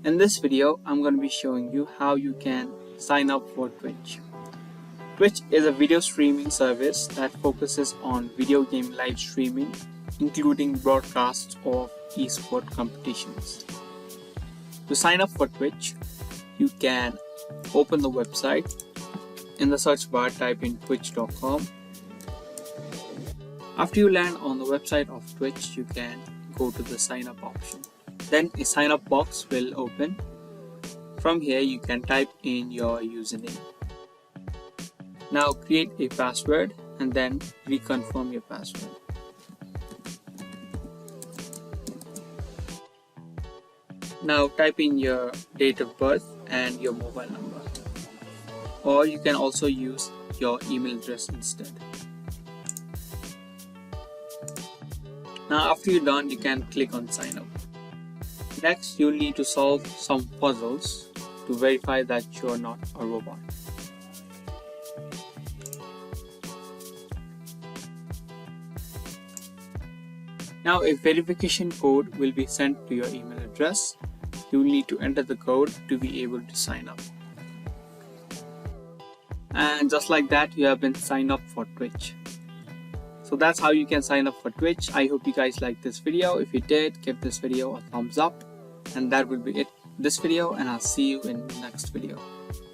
In this video, I'm going to be showing you how you can sign up for Twitch. Twitch is a video streaming service that focuses on video game live streaming, including broadcasts of esport competitions. To sign up for Twitch, you can open the website. In the search bar, type in twitch.com. After you land on the website of Twitch, you can go to the sign up option. Then a sign up box will open. From here, you can type in your username. Now create a password and then reconfirm your password. Now type in your date of birth and your mobile number. Or you can also use your email address instead. Now after you're done, you can click on sign up. Next, you'll need to solve some puzzles to verify that you're not a robot. Now a verification code will be sent to your email address. You'll need to enter the code to be able to sign up. And just like that, you have been signed up for Twitch. So that's how you can sign up for Twitch. I hope you guys liked this video. If you did, give this video a thumbs up. And that will be it for this video, and I'll see you in the next video.